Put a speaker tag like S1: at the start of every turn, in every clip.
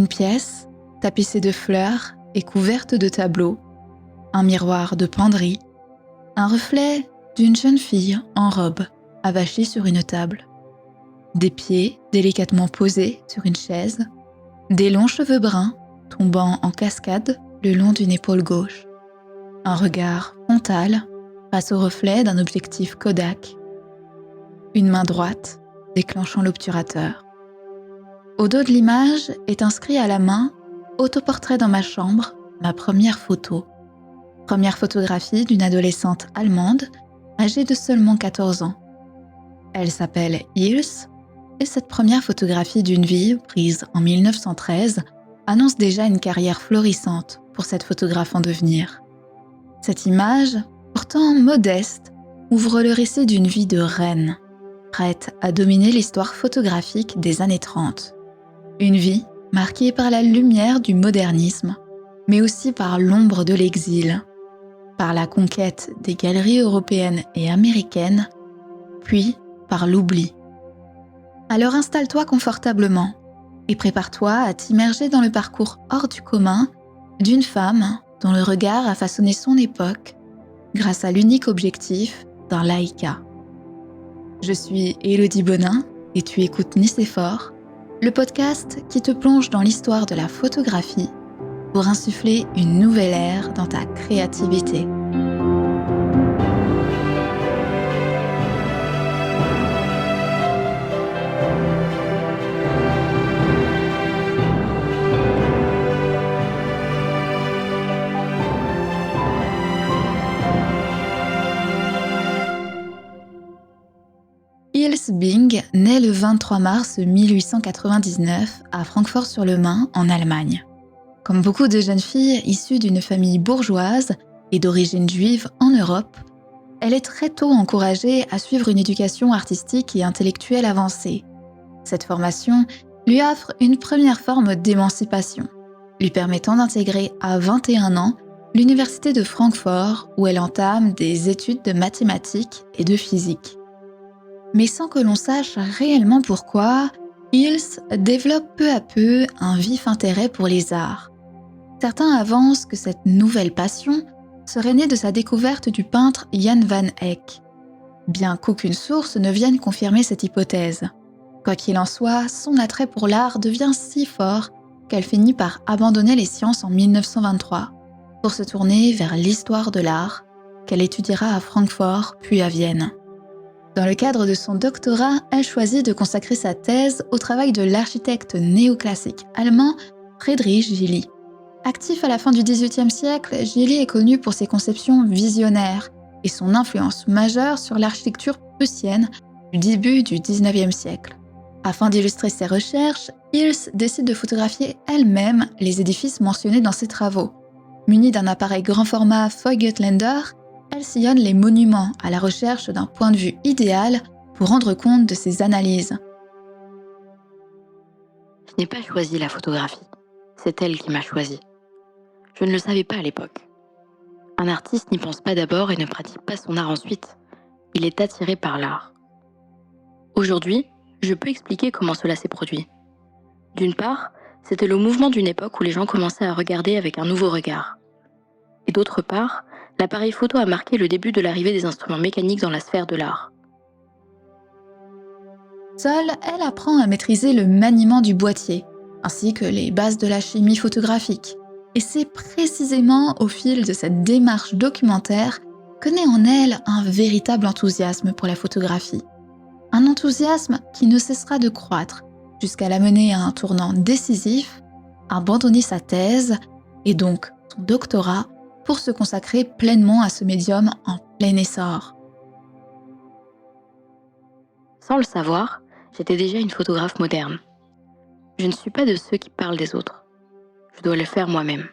S1: Une pièce, tapissée de fleurs et couverte de tableaux, un miroir de penderie, un reflet d'une jeune fille en robe avachie sur une table, des pieds délicatement posés sur une chaise, des longs cheveux bruns tombant en cascade le long d'une épaule gauche, un regard frontal face au reflet d'un objectif Kodak, une main droite déclenchant l'obturateur. Au dos de l'image est inscrit à la main « Autoportrait dans ma chambre, ma première photo ». Première photographie d'une adolescente allemande âgée de seulement 14 ans. Elle s'appelle Ilse et cette première photographie d'une vie prise en 1913 annonce déjà une carrière florissante pour cette photographe en devenir. Cette image, pourtant modeste, ouvre le récit d'une vie de reine, prête à dominer l'histoire photographique des années 30. Une vie marquée par la lumière du modernisme, mais aussi par l'ombre de l'exil, par la conquête des galeries européennes et américaines, puis par l'oubli. Alors installe-toi confortablement et prépare-toi à t'immerger dans le parcours hors du commun d'une femme dont le regard a façonné son époque grâce à l'unique objectif d'un Leica. Je suis Élodie Bonin et tu écoutes Nicéphore, le podcast qui te plonge dans l'histoire de la photographie pour insuffler une nouvelle ère dans ta créativité. Ilse Bing naît le 23 mars 1899 à Francfort-sur-le-Main, en Allemagne. Comme beaucoup de jeunes filles issues d'une famille bourgeoise et d'origine juive en Europe, elle est très tôt encouragée à suivre une éducation artistique et intellectuelle avancée. Cette formation lui offre une première forme d'émancipation, lui permettant d'intégrer à 21 ans l'université de Francfort où elle entame des études de mathématiques et de physique. Mais sans que l'on sache réellement pourquoi, Ilse développe peu à peu un vif intérêt pour les arts. Certains avancent que cette nouvelle passion serait née de sa découverte du peintre Jan van Eyck, bien qu'aucune source ne vienne confirmer cette hypothèse. Quoi qu'il en soit, son attrait pour l'art devient si fort qu'elle finit par abandonner les sciences en 1923 pour se tourner vers l'histoire de l'art qu'elle étudiera à Francfort puis à Vienne. Dans le cadre de son doctorat, elle choisit de consacrer sa thèse au travail de l'architecte néoclassique allemand Friedrich Gilly. Actif à la fin du XVIIIe siècle, Gilly est connu pour ses conceptions visionnaires et son influence majeure sur l'architecture prussienne du début du XIXe siècle. Afin d'illustrer ses recherches, Ilse décide de photographier elle-même les édifices mentionnés dans ses travaux. Munie d'un appareil grand format Voigtländer, elle sillonne les monuments à la recherche d'un point de vue idéal pour rendre compte de ses analyses.
S2: Je n'ai pas choisi la photographie, c'est elle qui m'a choisi. Je ne le savais pas à l'époque. Un artiste n'y pense pas d'abord et ne pratique pas son art ensuite. Il est attiré par l'art. Aujourd'hui, je peux expliquer comment cela s'est produit. D'une part, c'était le mouvement d'une époque où les gens commençaient à regarder avec un nouveau regard. Et d'autre part, l'appareil photo a marqué le début de l'arrivée des instruments mécaniques dans la sphère de l'art.
S1: Seule, elle apprend à maîtriser le maniement du boîtier, ainsi que les bases de la chimie photographique. Et c'est précisément au fil de cette démarche documentaire que naît en elle un véritable enthousiasme pour la photographie. Un enthousiasme qui ne cessera de croître jusqu'à la mener à un tournant décisif, abandonner sa thèse et donc son doctorat pour se consacrer pleinement à ce médium en plein essor.
S2: Sans le savoir, j'étais déjà une photographe moderne. Je ne suis pas de ceux qui parlent des autres. Je dois le faire moi-même.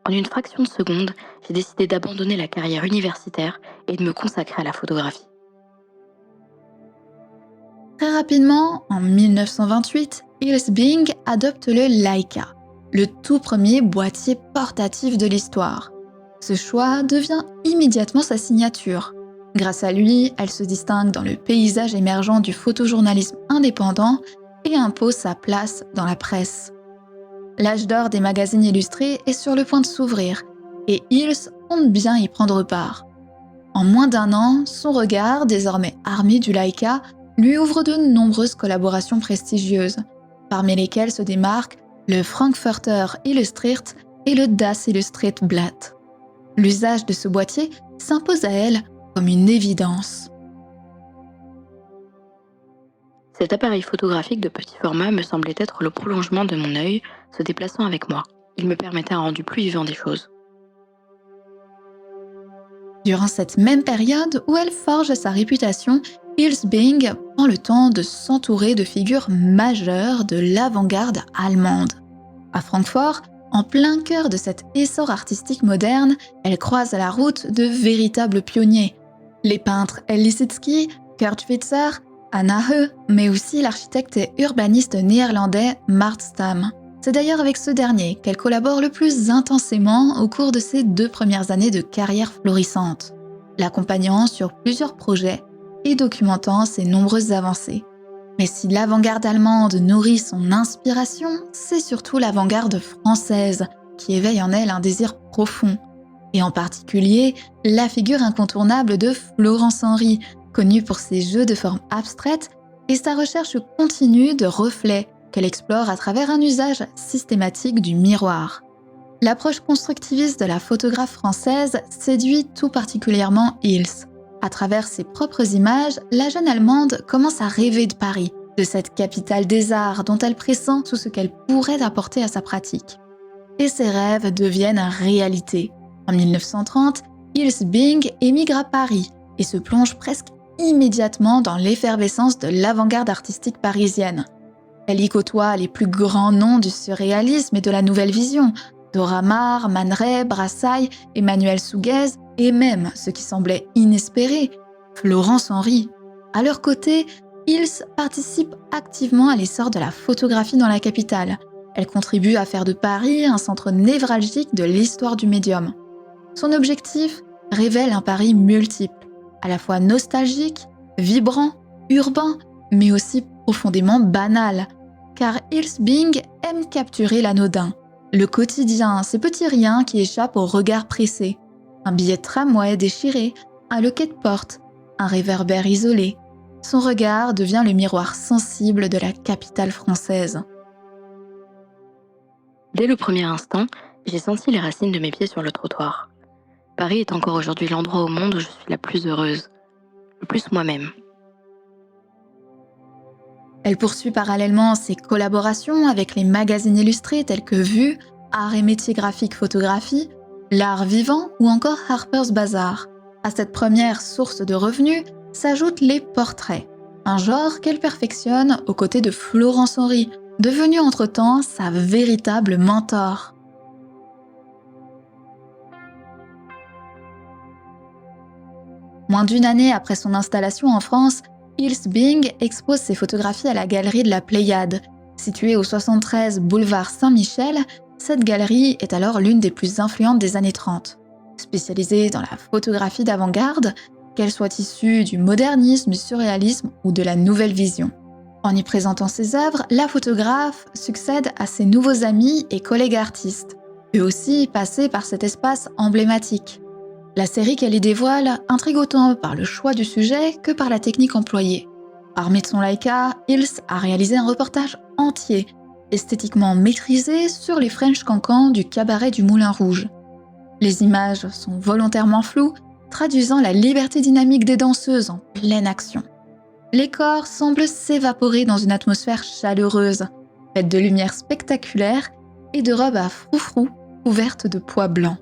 S2: En une fraction de seconde, j'ai décidé d'abandonner la carrière universitaire et de me consacrer à la photographie.
S1: Très rapidement, en 1928, Ilse Bing adopte le Leica, le tout premier boîtier portatif de l'histoire. Ce choix devient immédiatement sa signature. Grâce à lui, elle se distingue dans le paysage émergent du photojournalisme indépendant et impose sa place dans la presse. L'âge d'or des magazines illustrés est sur le point de s'ouvrir et Hills compte bien y prendre part. En moins d'1 an, son regard, désormais armé du Leica, lui ouvre de nombreuses collaborations prestigieuses, parmi lesquelles se démarquent le Frankfurter Illustriert et le Das Illustriert-Blatt. L'usage de ce boîtier s'impose à elle comme une évidence.
S2: Cet appareil photographique de petit format me semblait être le prolongement de mon œil, se déplaçant avec moi. Il me permettait un rendu plus vivant des choses.
S1: Durant cette même période où elle forge sa réputation, Hills Bing prend le temps de s'entourer de figures majeures de l'avant-garde allemande. À Francfort, en plein cœur de cet essor artistique moderne, elle croise à la route de véritables pionniers. Les peintres El Lissitzky, Kurt Schwitzer, Anna Heu, mais aussi l'architecte et urbaniste néerlandais Mart Stam. C'est d'ailleurs avec ce dernier qu'elle collabore le plus intensément au cours de ses 2 premières années de carrière florissante, l'accompagnant sur plusieurs projets et documentant ses nombreuses avancées. Mais si l'avant-garde allemande nourrit son inspiration, c'est surtout l'avant-garde française qui éveille en elle un désir profond, et en particulier la figure incontournable de Florence Henry, connue pour ses jeux de formes abstraites et sa recherche continue de reflets qu'elle explore à travers un usage systématique du miroir. L'approche constructiviste de la photographe française séduit tout particulièrement Hills. À travers ses propres images, la jeune Allemande commence à rêver de Paris, de cette capitale des arts dont elle pressent tout ce qu'elle pourrait apporter à sa pratique. Et ses rêves deviennent réalité. En 1930, Hills Bing émigre à Paris et se plonge presque immédiatement dans l'effervescence de l'avant-garde artistique parisienne. Elle y côtoie les plus grands noms du surréalisme et de la nouvelle vision, Dora Maar, Man Ray, Brassailles, Emmanuel Souguez et même, ce qui semblait inespéré, Florence Henry. À leur côté, Hills participe activement à l'essor de la photographie dans la capitale. Elle contribue à faire de Paris un centre névralgique de l'histoire du médium. Son objectif révèle un Paris multiple, à la fois nostalgique, vibrant, urbain, mais aussi profondément banal. Car Hills Bing aime capturer l'anodin, le quotidien, ces petits riens qui échappent au regard pressé. Un billet de tramway déchiré, un loquet de porte, un réverbère isolé. Son regard devient le miroir sensible de la capitale française.
S2: Dès le premier instant, j'ai senti les racines de mes pieds sur le trottoir. Paris est encore aujourd'hui l'endroit au monde où je suis la plus heureuse, le plus moi-même.
S1: Elle poursuit parallèlement ses collaborations avec les magazines illustrés tels que Vue, Art et métiers graphiques photographie, L'Art vivant ou encore Harper's Bazaar. À cette première source de revenus s'ajoutent les portraits, un genre qu'elle perfectionne aux côtés de Florence Henry, devenue entre-temps sa véritable mentor. Moins d'1 année après son installation en France, Hills Bing expose ses photographies à la galerie de la Pléiade. Située au 73 boulevard Saint-Michel, cette galerie est alors l'une des plus influentes des années 30. Spécialisée dans la photographie d'avant-garde, qu'elle soit issue du modernisme, du surréalisme ou de la nouvelle vision. En y présentant ses œuvres, la photographe succède à ses nouveaux amis et collègues artistes, eux aussi passés par cet espace emblématique. La série qu'elle y dévoile intrigue autant par le choix du sujet que par la technique employée. Armée de son Leica, Hills a réalisé un reportage entier, esthétiquement maîtrisé sur les French cancans du cabaret du Moulin Rouge. Les images sont volontairement floues, traduisant la liberté dynamique des danseuses en pleine action. Les corps semblent s'évaporer dans une atmosphère chaleureuse, faite de lumière spectaculaire et de robes à froufrou couvertes de pois blancs.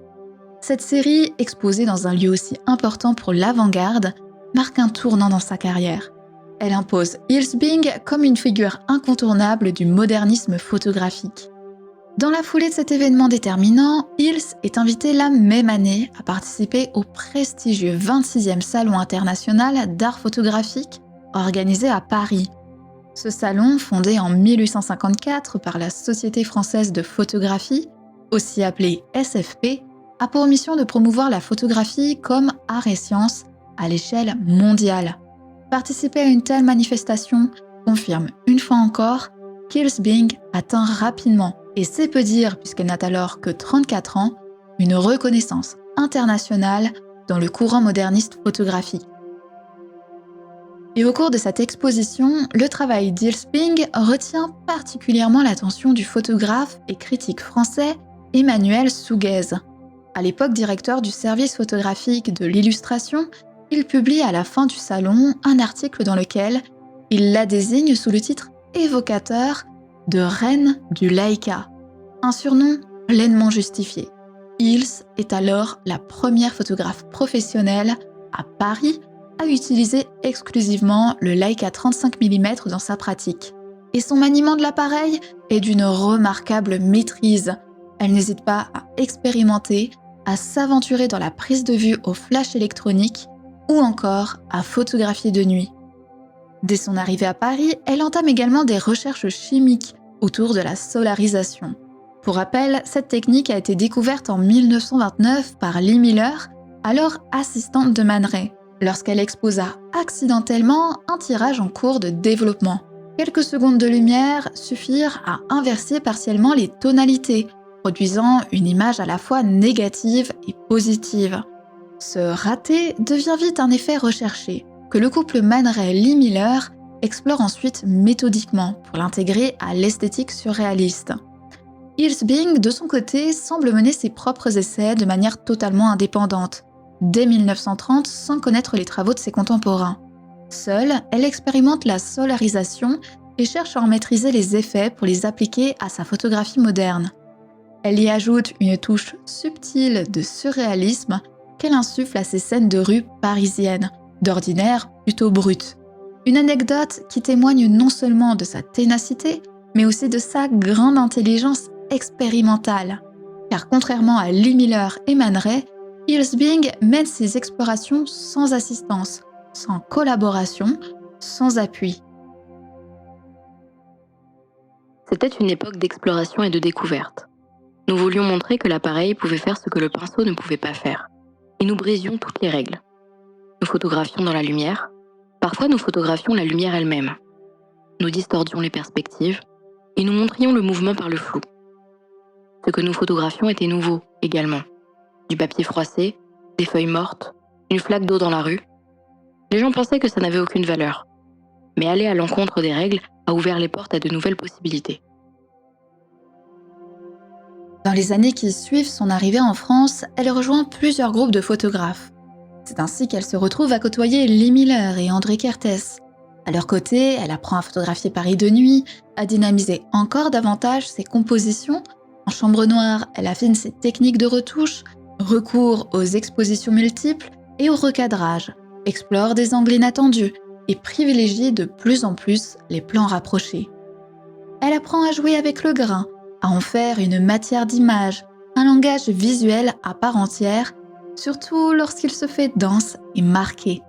S1: Cette série, exposée dans un lieu aussi important pour l'avant-garde, marque un tournant dans sa carrière. Elle impose Hills Bing comme une figure incontournable du modernisme photographique. Dans la foulée de cet événement déterminant, Hills est invitée la même année à participer au prestigieux 26e Salon international d'art photographique organisé à Paris. Ce salon, fondé en 1854 par la Société française de photographie, aussi appelée SFP, a pour mission de promouvoir la photographie comme art et science à l'échelle mondiale. Participer à une telle manifestation confirme une fois encore qu'Hills Bing atteint rapidement et c'est peu dire, puisqu'elle n'a alors que 34 ans, une reconnaissance internationale dans le courant moderniste photographique. Et au cours de cette exposition, le travail d'Ilse Bing retient particulièrement l'attention du photographe et critique français Emmanuel Souguez. À l'époque directeur du service photographique de l'illustration, il publie à la fin du salon un article dans lequel il la désigne sous le titre évocateur de reine du Leica, un surnom pleinement justifié. Ilse est alors la première photographe professionnelle à Paris à utiliser exclusivement le Leica 35 mm dans sa pratique. Et son maniement de l'appareil est d'une remarquable maîtrise. Elle n'hésite pas à expérimenter, à s'aventurer dans la prise de vue au flash électronique ou encore à photographier de nuit. Dès son arrivée à Paris, elle entame également des recherches chimiques autour de la solarisation. Pour rappel, cette technique a été découverte en 1929 par Lee Miller, alors assistante de Man Ray, lorsqu'elle exposa accidentellement un tirage en cours de développement. Quelques secondes de lumière suffirent à inverser partiellement les tonalités, produisant une image à la fois négative et positive. Ce raté devient vite un effet recherché, que le couple Man Ray-Lee Miller explore ensuite méthodiquement pour l'intégrer à l'esthétique surréaliste. Ilse Bing, de son côté, semble mener ses propres essais de manière totalement indépendante, dès 1930 sans connaître les travaux de ses contemporains. Seule, elle expérimente la solarisation et cherche à en maîtriser les effets pour les appliquer à sa photographie moderne. Elle y ajoute une touche subtile de surréalisme qu'elle insuffle à ses scènes de rue parisiennes, d'ordinaire plutôt brutes. Une anecdote qui témoigne non seulement de sa ténacité, mais aussi de sa grande intelligence expérimentale. Car contrairement à Lee Miller et Man Ray, Ilse Bing mène ses explorations sans assistance, sans collaboration, sans appui.
S2: C'était une époque d'exploration et de découverte. Nous voulions montrer que l'appareil pouvait faire ce que le pinceau ne pouvait pas faire. Et nous brisions toutes les règles. Nous photographions dans la lumière. Parfois, nous photographions la lumière elle-même. Nous distordions les perspectives et nous montrions le mouvement par le flou. Ce que nous photographions était nouveau, également. Du papier froissé, des feuilles mortes, une flaque d'eau dans la rue. Les gens pensaient que ça n'avait aucune valeur. Mais aller à l'encontre des règles a ouvert les portes à de nouvelles possibilités.
S1: Dans les années qui suivent son arrivée en France, elle rejoint plusieurs groupes de photographes. C'est ainsi qu'elle se retrouve à côtoyer Lee Miller et André Kertész. À leur côté, elle apprend à photographier Paris de nuit, à dynamiser encore davantage ses compositions. En chambre noire, elle affine ses techniques de retouche, recourt aux expositions multiples et au recadrage, explore des angles inattendus et privilégie de plus en plus les plans rapprochés. Elle apprend à jouer avec le grain, à en faire une matière d'image, un langage visuel à part entière, surtout lorsqu'il se fait dense et marqué.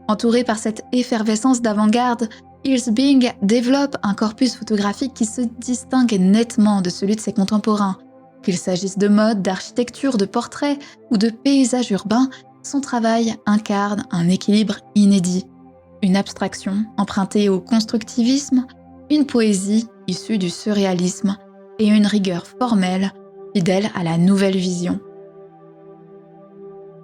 S1: Entourée par cette effervescence d'avant-garde, Ilse Bing développe un corpus photographique qui se distingue nettement de celui de ses contemporains. Qu'il s'agisse de mode, d'architecture, de portraits ou de paysages urbains, son travail incarne un équilibre inédit. Une abstraction empruntée au constructivisme, une poésie issue du surréalisme et une rigueur formelle fidèle à la nouvelle vision.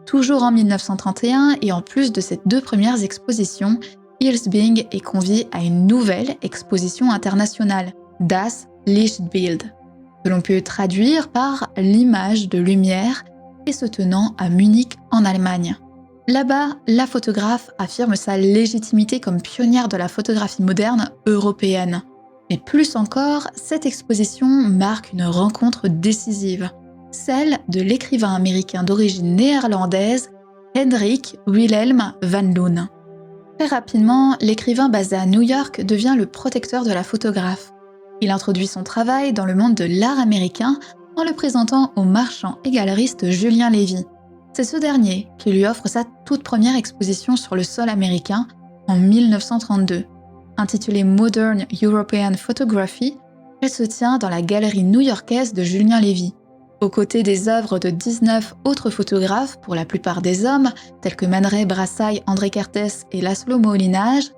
S1: Toujours en 1931 et en plus de ses deux premières expositions, Ilse Bing est conviée à une nouvelle exposition internationale, Das Lichtbild, que l'on peut traduire par l'image de lumière et se tenant à Munich en Allemagne. Là-bas, la photographe affirme sa légitimité comme pionnière de la photographie moderne européenne. Mais plus encore, cette exposition marque une rencontre décisive, celle de l'écrivain américain d'origine néerlandaise Hendrik Wilhelm van Loon. Très rapidement, l'écrivain basé à New York devient le protecteur de la photographe. Il introduit son travail dans le monde de l'art américain en le présentant au marchand et galeriste Julien Lévy. C'est ce dernier qui lui offre sa toute première exposition sur le sol américain en 1932. Intitulée Modern European Photography, elle se tient dans la galerie new-yorkaise de Julien Lévy. Aux côtés des œuvres de 19 autres photographes, pour la plupart des hommes, tels que Man Ray, Brassai, André Kertész et Laszlo Moholy-Nagy,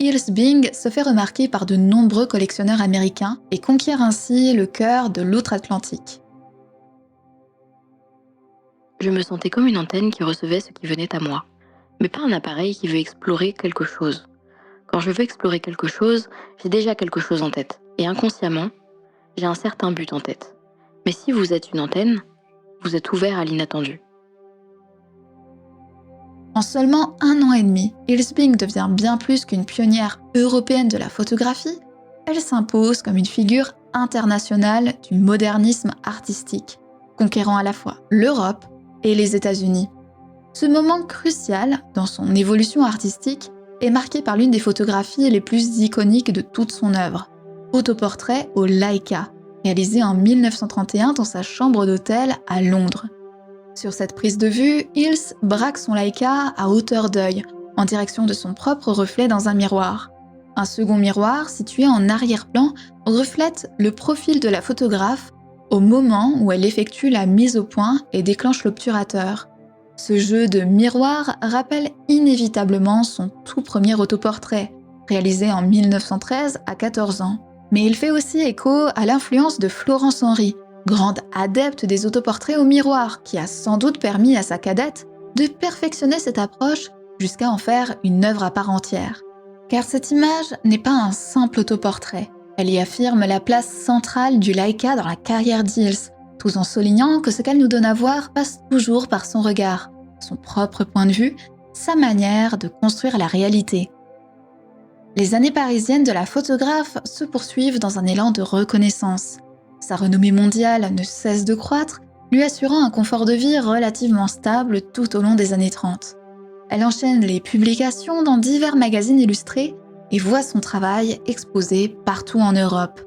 S1: Hills Bing se fait remarquer par de nombreux collectionneurs américains et conquiert ainsi le cœur de l'outre-Atlantique.
S2: Je me sentais comme une antenne qui recevait ce qui venait à moi, mais pas un appareil qui veut explorer quelque chose. Quand je veux explorer quelque chose, j'ai déjà quelque chose en tête, et inconsciemment, j'ai un certain but en tête. Mais si vous êtes une antenne, vous êtes ouvert à l'inattendu.
S1: En seulement 1 an et demi, Hills Bing devient bien plus qu'une pionnière européenne de la photographie, elle s'impose comme une figure internationale du modernisme artistique, conquérant à la fois l'Europe et les États-Unis. Ce moment crucial dans son évolution artistique est marqué par l'une des photographies les plus iconiques de toute son œuvre, autoportrait au Leica, réalisé en 1931 dans sa chambre d'hôtel à Londres. Sur cette prise de vue, Hills braque son Leica à hauteur d'œil, en direction de son propre reflet dans un miroir. Un second miroir, situé en arrière-plan, reflète le profil de la photographe au moment où elle effectue la mise au point et déclenche l'obturateur. Ce jeu de miroir rappelle inévitablement son tout premier autoportrait, réalisé en 1913 à 14 ans. Mais il fait aussi écho à l'influence de Florence Henry, grande adepte des autoportraits au miroir, qui a sans doute permis à sa cadette de perfectionner cette approche jusqu'à en faire une œuvre à part entière. Car cette image n'est pas un simple autoportrait, elle y affirme la place centrale du Leica dans la carrière d'Hills, tout en soulignant que ce qu'elle nous donne à voir passe toujours par son regard, son propre point de vue, sa manière de construire la réalité. Les années parisiennes de la photographe se poursuivent dans un élan de reconnaissance. Sa renommée mondiale ne cesse de croître, lui assurant un confort de vie relativement stable tout au long des années 30. Elle enchaîne les publications dans divers magazines illustrés et voit son travail exposé partout en Europe.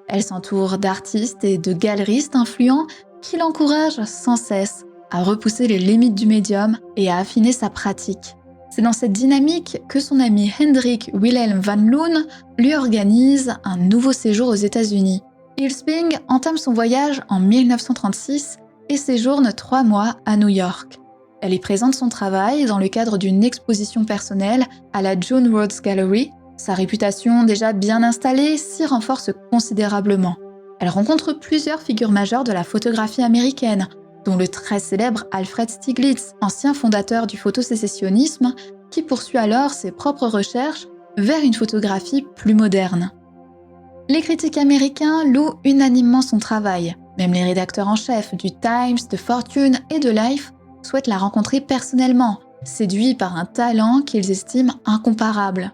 S1: Elle s'entoure d'artistes et de galeristes influents qui l'encouragent sans cesse à repousser les limites du médium et à affiner sa pratique. C'est dans cette dynamique que son ami Hendrik Wilhelm van Loon lui organise un nouveau séjour aux États-Unis. Hills Bing entame son voyage en 1936 et séjourne 3 mois à New York. Elle y présente son travail dans le cadre d'une exposition personnelle à la John Rhodes Gallery. Sa réputation déjà bien installée s'y renforce considérablement. Elle rencontre plusieurs figures majeures de la photographie américaine, dont le très célèbre Alfred Stieglitz, ancien fondateur du photosécessionnisme, qui poursuit alors ses propres recherches vers une photographie plus moderne. Les critiques américains louent unanimement son travail. Même les rédacteurs en chef du Times, de Fortune et de Life souhaitent la rencontrer personnellement, séduits par un talent qu'ils estiment incomparable.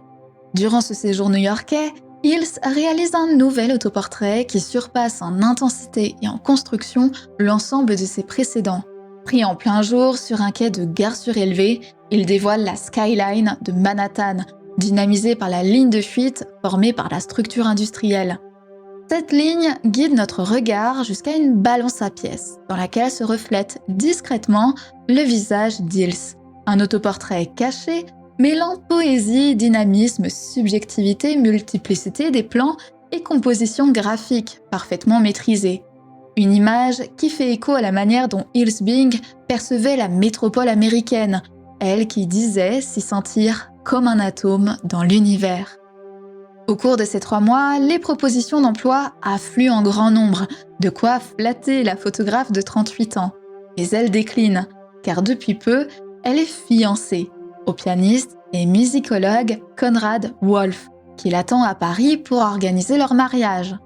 S1: Durant ce séjour new-yorkais, Hills réalise un nouvel autoportrait qui surpasse en intensité et en construction l'ensemble de ses précédents. Pris en plein jour sur un quai de gare surélevée, il dévoile la skyline de Manhattan, dynamisée par la ligne de fuite formée par la structure industrielle. Cette ligne guide notre regard jusqu'à une balance à pièces, dans laquelle se reflète discrètement le visage d'Hills. Un autoportrait caché, mêlant poésie, dynamisme, subjectivité, multiplicité des plans et composition graphique parfaitement maîtrisée. Une image qui fait écho à la manière dont Hills Bing percevait la métropole américaine, elle qui disait s'y sentir comme un atome dans l'univers. Au cours de ces 3 mois, les propositions d'emploi affluent en grand nombre, de quoi flatter la photographe de 38 ans. Mais elle décline, car depuis peu, elle est fiancée au pianiste et musicologue Conrad Wolf, qui l'attend à Paris pour organiser leur mariage.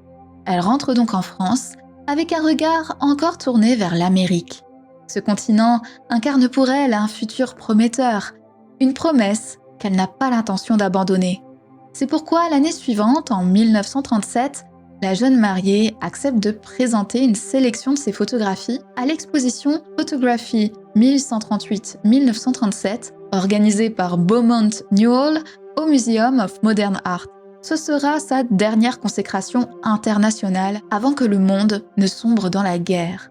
S1: Elle rentre donc en France avec un regard encore tourné vers l'Amérique. Ce continent incarne pour elle un futur prometteur, une promesse qu'elle n'a pas l'intention d'abandonner. C'est pourquoi l'année suivante, en 1937, la jeune mariée accepte de présenter une sélection de ses photographies à l'exposition Photography 1838-1937, organisée par Beaumont Newhall au Museum of Modern Art. Ce sera sa dernière consécration internationale avant que le monde ne sombre dans la guerre.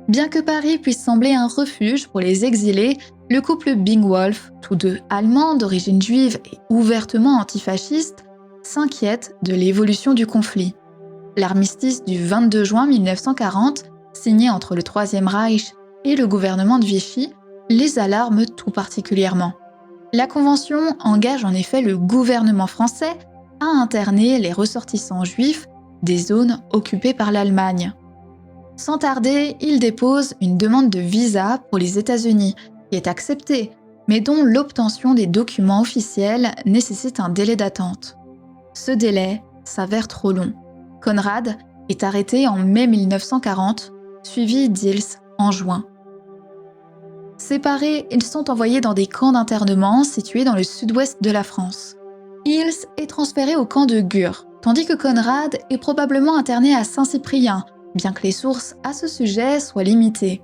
S1: Bien que Paris puisse sembler un refuge pour les exilés, le couple Bing-Wolf, tous deux allemands d'origine juive et ouvertement antifascistes, s'inquiète de l'évolution du conflit. L'armistice du 22 juin 1940, signé entre le Troisième Reich et le gouvernement de Vichy, les alarme tout particulièrement. La Convention engage en effet le gouvernement français à interner les ressortissants juifs des zones occupées par l'Allemagne. Sans tarder, il dépose une demande de visa pour les États-Unis, qui est acceptée, mais dont l'obtention des documents officiels nécessite un délai d'attente. Ce délai s'avère trop long. Konrad est arrêté en mai 1940, suivi d'Ils en juin. Séparés, ils sont envoyés dans des camps d'internement situés dans le sud-ouest de la France. Ils est transféré au camp de Gurs, tandis que Konrad est probablement interné à Saint-Cyprien, bien que les sources à ce sujet soient limitées.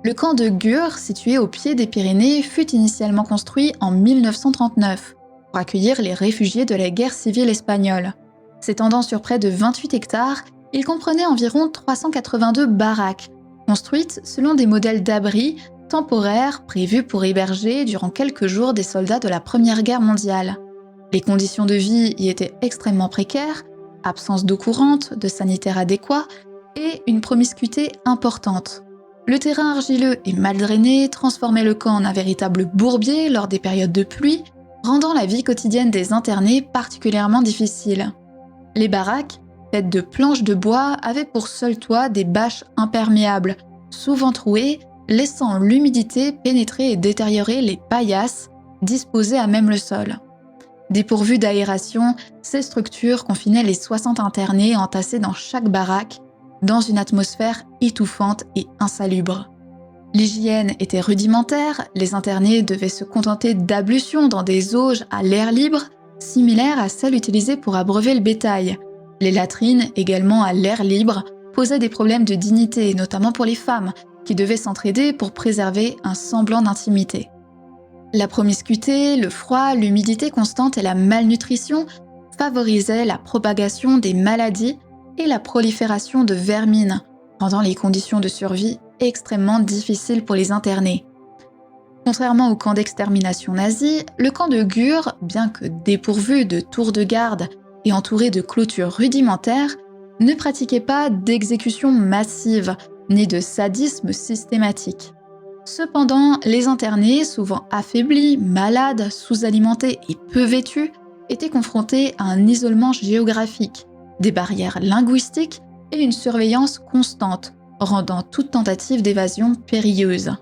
S1: Le camp de Gurs, situé au pied des Pyrénées, fut initialement construit en 1939 pour accueillir les réfugiés de la guerre civile espagnole. S'étendant sur près de 28 hectares, il comprenait environ 382 baraques, construites selon des modèles d'abris temporaires prévus pour héberger durant quelques jours des soldats de la Première Guerre mondiale. Les conditions de vie y étaient extrêmement précaires, absence d'eau courante, de sanitaires adéquats et une promiscuité importante. Le terrain argileux et mal drainé transformait le camp en un véritable bourbier lors des périodes de pluie, rendant la vie quotidienne des internés particulièrement difficile. Les baraques, faites de planches de bois, avaient pour seul toit des bâches imperméables, souvent trouées, laissant l'humidité pénétrer et détériorer les paillasses disposées à même le sol. Dépourvues d'aération, ces structures confinaient les 60 internés entassés dans chaque baraque, dans une atmosphère étouffante et insalubre. L'hygiène était rudimentaire, les internés devaient se contenter d'ablutions dans des auges à l'air libre, similaires à celles utilisées pour abreuver le bétail. Les latrines, également à l'air libre, posaient des problèmes de dignité, notamment pour les femmes, qui devaient s'entraider pour préserver un semblant d'intimité. La promiscuité, le froid, l'humidité constante et la malnutrition favorisaient la propagation des maladies et la prolifération de vermines, rendant les conditions de survie extrêmement difficiles pour les internés. Contrairement au camp d'extermination nazi, le camp de Gurs, bien que dépourvu de tours de garde et entouré de clôtures rudimentaires, ne pratiquait pas d'exécution massive ni de sadisme systématique. Cependant, les internés, souvent affaiblis, malades, sous-alimentés et peu vêtus, étaient confrontés à un isolement géographique, des barrières linguistiques et une surveillance constante, rendant toute tentative d'évasion périlleuse.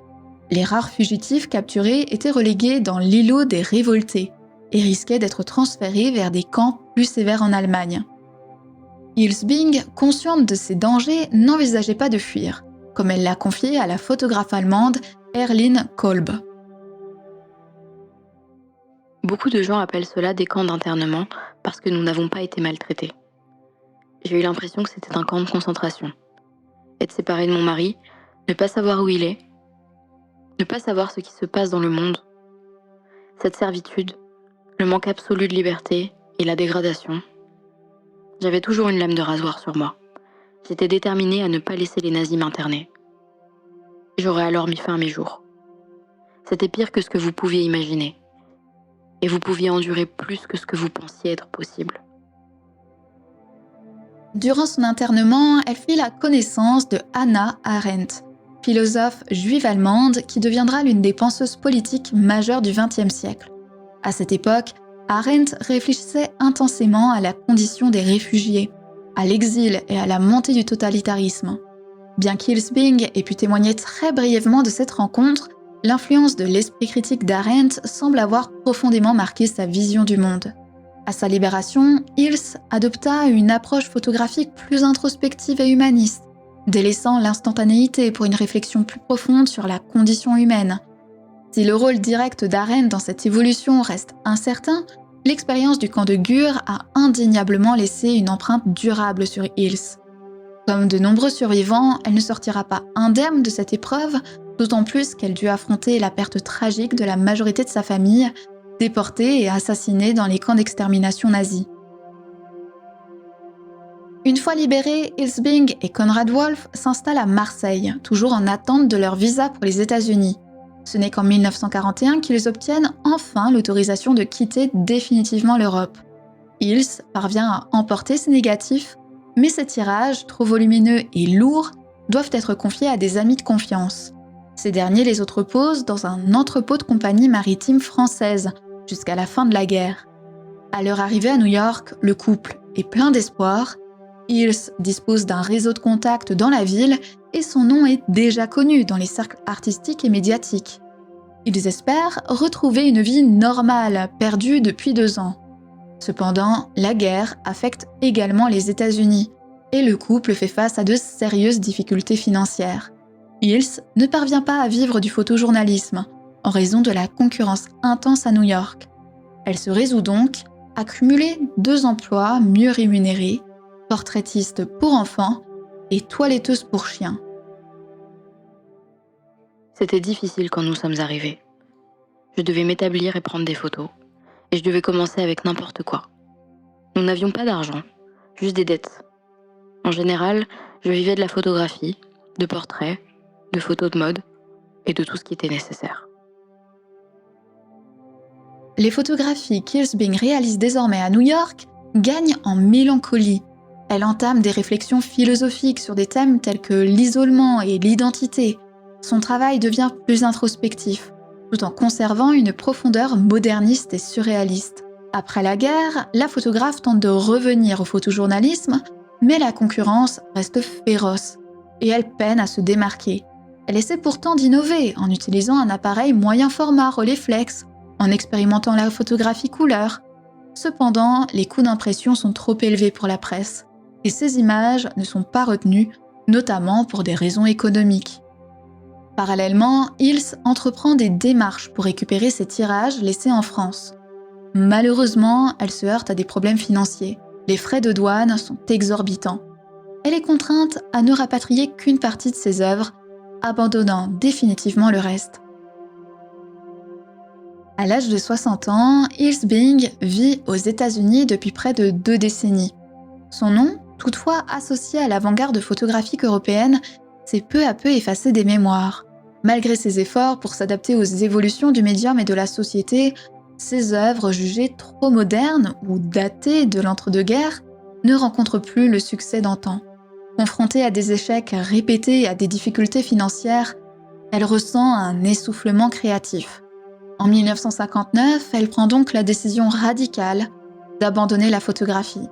S1: Les rares fugitifs capturés étaient relégués dans l'îlot des révoltés et risquaient d'être transférés vers des camps plus sévères en Allemagne. Hilsbing, consciente de ces dangers, n'envisageait pas de fuir, comme elle l'a confié à la photographe allemande Erline Kolb.
S2: Beaucoup de gens appellent cela des camps d'internement parce que nous n'avons pas été maltraités. J'ai eu l'impression que c'était un camp de concentration. Être séparé de mon mari, ne pas savoir où il est, ne pas savoir ce qui se passe dans le monde. Cette servitude, le manque absolu de liberté et la dégradation. J'avais toujours une lame de rasoir sur moi. J'étais déterminée à ne pas laisser les nazis m'interner. J'aurais alors mis fin à mes jours. C'était pire que ce que vous pouviez imaginer. Et vous pouviez endurer plus que ce que vous pensiez être possible.
S1: Durant son internement, elle fit la connaissance de Hannah Arendt, philosophe juive allemande qui deviendra l'une des penseuses politiques majeures du XXe siècle. À cette époque, Arendt réfléchissait intensément à la condition des réfugiés, à l'exil et à la montée du totalitarisme. Bien qu'Hilsbing ait pu témoigner très brièvement de cette rencontre, l'influence de l'esprit critique d'Arendt semble avoir profondément marqué sa vision du monde. À sa libération, Hills adopta une approche photographique plus introspective et humaniste, délaissant l'instantanéité pour une réflexion plus profonde sur la condition humaine. Si le rôle direct d'Arendt dans cette évolution reste incertain, l'expérience du camp de Gurs a indéniablement laissé une empreinte durable sur Hills. Comme de nombreux survivants, elle ne sortira pas indemne de cette épreuve, d'autant plus qu'elle dut affronter la perte tragique de la majorité de sa famille, déportée et assassinée dans les camps d'extermination nazis. Une fois libérés, Hilsbing et Konrad Wolf s'installent à Marseille, toujours en attente de leur visa pour les États-Unis. Ce n'est qu'en 1941 qu'ils obtiennent enfin l'autorisation de quitter définitivement l'Europe. Hills parvient à emporter ses négatifs, mais ces tirages, trop volumineux et lourds, doivent être confiés à des amis de confiance. Ces derniers les entreposent dans un entrepôt de compagnie maritime française jusqu'à la fin de la guerre. À leur arrivée à New York, le couple est plein d'espoir. Hills dispose d'un réseau de contacts dans la ville et son nom est déjà connu dans les cercles artistiques et médiatiques. Ils espèrent retrouver une vie normale, perdue depuis 2 ans. Cependant, la guerre affecte également les États-Unis et le couple fait face à de sérieuses difficultés financières. Hills ne parvient pas à vivre du photojournalisme en raison de la concurrence intense à New York. Elle se résout donc à cumuler 2 emplois mieux rémunérés, portraitiste pour enfants et toiletteuse pour chiens.
S2: C'était difficile quand nous sommes arrivés. Je devais m'établir et prendre des photos, et je devais commencer avec n'importe quoi. Nous n'avions pas d'argent, juste des dettes. En général, je vivais de la photographie, de portraits, de photos de mode et de tout ce qui était nécessaire.
S1: Les photographies qu'Hills Bing réalise désormais à New York gagnent en mélancolie. Elle entame des réflexions philosophiques sur des thèmes tels que l'isolement et l'identité. Son travail devient plus introspectif, tout en conservant une profondeur moderniste et surréaliste. Après la guerre, la photographe tente de revenir au photojournalisme, mais la concurrence reste féroce et elle peine à se démarquer. Elle essaie pourtant d'innover en utilisant un appareil moyen format Rolleiflex, en expérimentant la photographie couleur. Cependant, les coûts d'impression sont trop élevés pour la presse et ces images ne sont pas retenues, notamment pour des raisons économiques. Parallèlement, Hills entreprend des démarches pour récupérer ses tirages laissés en France. Malheureusement, elle se heurte à des problèmes financiers. Les frais de douane sont exorbitants. Elle est contrainte à ne rapatrier qu'une partie de ses œuvres, abandonnant définitivement le reste. À l'âge de 60 ans, Hills Bing vit aux États-Unis depuis près de 2 décennies. Son nom, toutefois associé à l'avant-garde photographique européenne, s'est peu à peu effacé des mémoires. Malgré ses efforts pour s'adapter aux évolutions du médium et de la société, ses œuvres jugées trop modernes ou datées de l'entre-deux-guerres ne rencontrent plus le succès d'antan. Confrontée à des échecs répétés et à des difficultés financières, elle ressent un essoufflement créatif. En 1959, elle prend donc la décision radicale d'abandonner la photographie,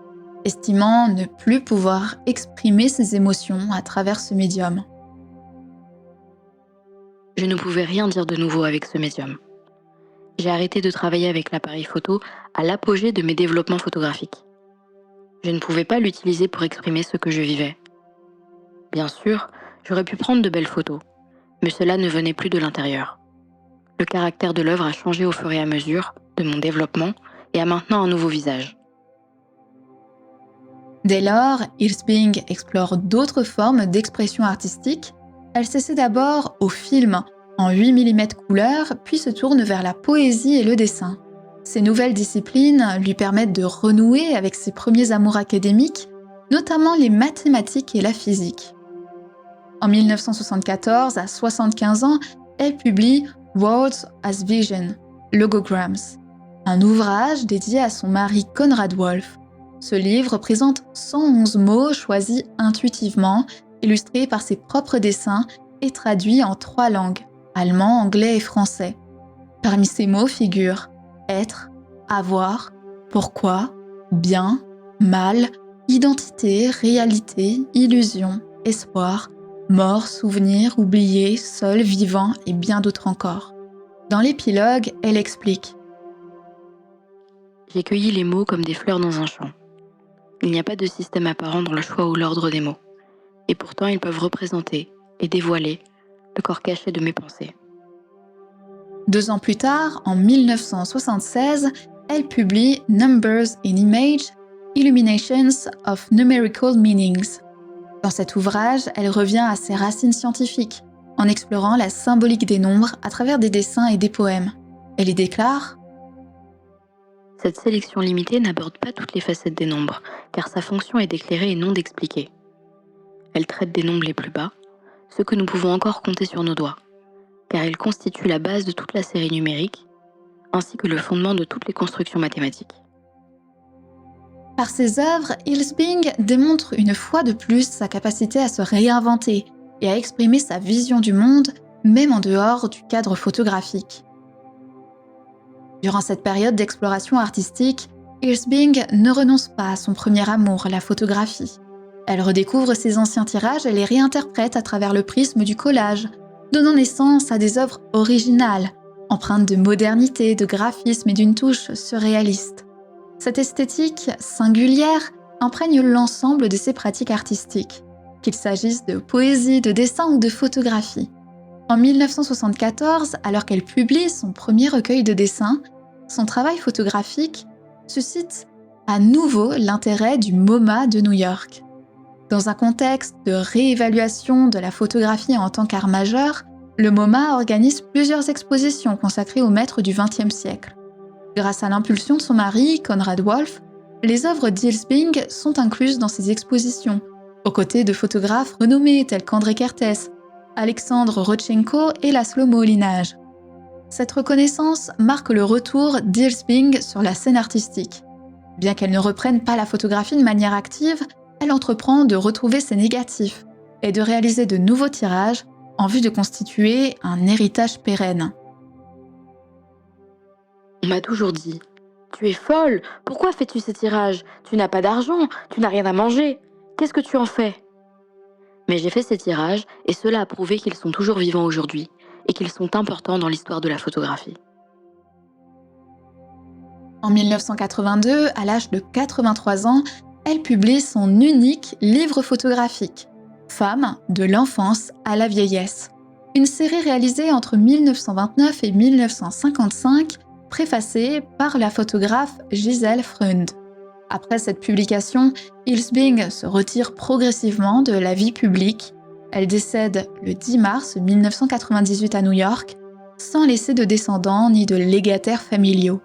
S1: estimant ne plus pouvoir exprimer ses émotions à travers ce médium.
S2: Je ne pouvais rien dire de nouveau avec ce médium. J'ai arrêté de travailler avec l'appareil photo à l'apogée de mes développements photographiques. Je ne pouvais pas l'utiliser pour exprimer ce que je vivais. Bien sûr, j'aurais pu prendre de belles photos, mais cela ne venait plus de l'intérieur. Le caractère de l'œuvre a changé au fur et à mesure de mon développement et a maintenant un nouveau visage.
S1: Dès lors, Hills Bing explore d'autres formes d'expression artistique. Elle s'essaie d'abord au film en 8 mm couleur, puis se tourne vers la poésie et le dessin. Ces nouvelles disciplines lui permettent de renouer avec ses premiers amours académiques, notamment les mathématiques et la physique. En 1974, à 75 ans, elle publie Words as Vision, Logograms, un ouvrage dédié à son mari Conrad Wolf. Ce livre présente 111 mots choisis intuitivement, illustrés par ses propres dessins et traduits en 3 langues, allemand, anglais et français. Parmi ces mots figurent être, avoir, pourquoi, bien, mal, identité, réalité, illusion, espoir, mort, souvenir, oublié, seul, vivant et bien d'autres encore. Dans l'épilogue, elle explique :
S2: J'ai cueilli les mots comme des fleurs dans un champ. Il n'y a pas de système apparent dans le choix ou l'ordre des mots. Et pourtant, ils peuvent représenter et dévoiler le corps caché de mes pensées.
S1: 2 ans plus tard, en 1976, elle publie Numbers in Image, Illuminations of Numerical Meanings. Dans cet ouvrage, elle revient à ses racines scientifiques, en explorant la symbolique des nombres à travers des dessins et des poèmes. Elle y déclare :
S2: Cette sélection limitée n'aborde pas toutes les facettes des nombres, car sa fonction est d'éclairer et non d'expliquer. Elle traite des nombres les plus bas, ceux que nous pouvons encore compter sur nos doigts, car ils constituent la base de toute la série numérique, ainsi que le fondement de toutes les constructions mathématiques.
S1: Par ses œuvres, Hills Bing démontre une fois de plus sa capacité à se réinventer et à exprimer sa vision du monde, même en dehors du cadre photographique. Durant cette période d'exploration artistique, Iris Bing ne renonce pas à son premier amour, la photographie. Elle redécouvre ses anciens tirages et les réinterprète à travers le prisme du collage, donnant naissance à des œuvres originales, empreintes de modernité, de graphisme et d'une touche surréaliste. Cette esthétique singulière imprègne l'ensemble de ses pratiques artistiques, qu'il s'agisse de poésie, de dessin ou de photographie. En 1974, alors qu'elle publie son premier recueil de dessins, son travail photographique suscite à nouveau l'intérêt du MoMA de New York. Dans un contexte de réévaluation de la photographie en tant qu'art majeur, le MoMA organise plusieurs expositions consacrées aux maîtres du XXe siècle. Grâce à l'impulsion de son mari, Conrad Wolf, les œuvres d'Iris Bing sont incluses dans ces expositions, aux côtés de photographes renommés tels qu'André Kertész, Alexandre Rodchenko et Laszlo Moholy-Nagy. Cette reconnaissance marque le retour d'Iris Bing sur la scène artistique. Bien qu'elle ne reprenne pas la photographie de manière active, elle entreprend de retrouver ses négatifs et de réaliser de nouveaux tirages en vue de constituer un héritage pérenne.
S2: On m'a toujours dit « Tu es folle, pourquoi fais-tu ces tirages? Tu n'as pas d'argent, tu n'as rien à manger. Qu'est-ce que tu en fais ?» Mais j'ai fait ces tirages et cela a prouvé qu'ils sont toujours vivants aujourd'hui et qu'ils sont importants dans l'histoire de la photographie.
S1: En 1982, à l'âge de 83 ans, elle publie son unique livre photographique, Femmes de l'enfance à la vieillesse. Une série réalisée entre 1929 et 1955, préfacée par la photographe Gisèle Freund. Après cette publication, Iris Bing se retire progressivement de la vie publique. Elle décède le 10 mars 1998 à New York, sans laisser de descendants ni de légataires familiaux.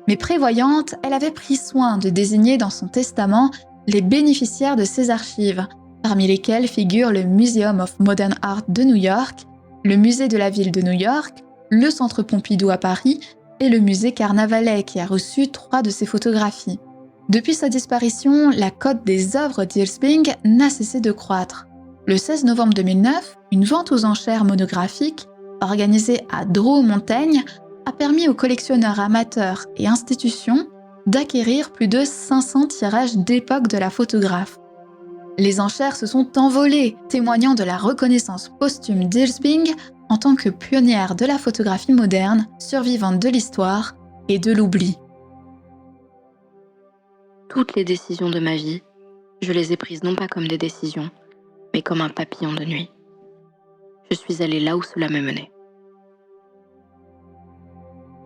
S1: Mais prévoyante, elle avait pris soin de désigner dans son testament les bénéficiaires de ses archives, parmi lesquels figurent le Museum of Modern Art de New York, le Musée de la Ville de New York, le Centre Pompidou à Paris et le Musée Carnavalet qui a reçu 3 de ses photographies. Depuis sa disparition, la cote des œuvres d'Iris Bing n'a cessé de croître. Le 16 novembre 2009, une vente aux enchères monographique, organisée à Drouot-Montaigne, a permis aux collectionneurs amateurs et institutions d'acquérir plus de 500 tirages d'époque de la photographe. Les enchères se sont envolées, témoignant de la reconnaissance posthume d'Iris Bing en tant que pionnière de la photographie moderne, survivante de l'histoire et de l'oubli.
S2: Toutes les décisions de ma vie, je les ai prises non pas comme des décisions, mais comme un papillon de nuit. Je suis allée là où cela me menait.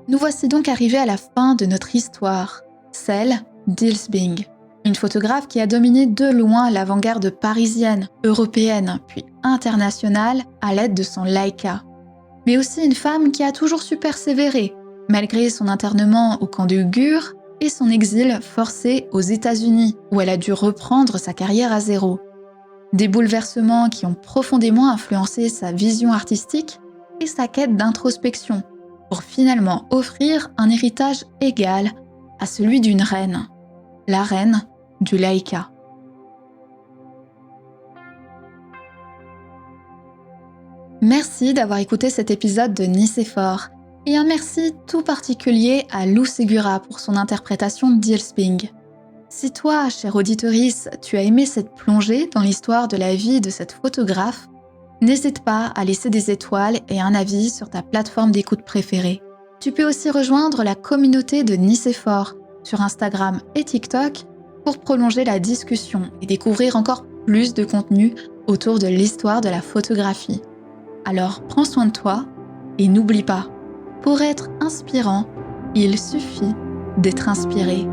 S1: Nous voici donc arrivés à la fin de notre histoire, celle d'Iris Bing, une photographe qui a dominé de loin l'avant-garde parisienne, européenne, puis internationale à l'aide de son Leica. Mais aussi une femme qui a toujours su persévérer, malgré son internement au camp de Gurs et son exil forcé aux États-Unis, où elle a dû reprendre sa carrière à zéro. Des bouleversements qui ont profondément influencé sa vision artistique et sa quête d'introspection, pour finalement offrir un héritage égal à celui d'une reine, la reine du Leica. Merci d'avoir écouté cet épisode de Nicéphore, et un merci tout particulier à Lou Segura pour son interprétation d'Iris Bing. Si toi, chère auditorice, tu as aimé cette plongée dans l'histoire de la vie de cette photographe, n'hésite pas à laisser des étoiles et un avis sur ta plateforme d'écoute préférée. Tu peux aussi rejoindre la communauté de Nicéphore sur Instagram et TikTok pour prolonger la discussion et découvrir encore plus de contenu autour de l'histoire de la photographie. Alors prends soin de toi et n'oublie pas, pour être inspirant, il suffit d'être inspiré.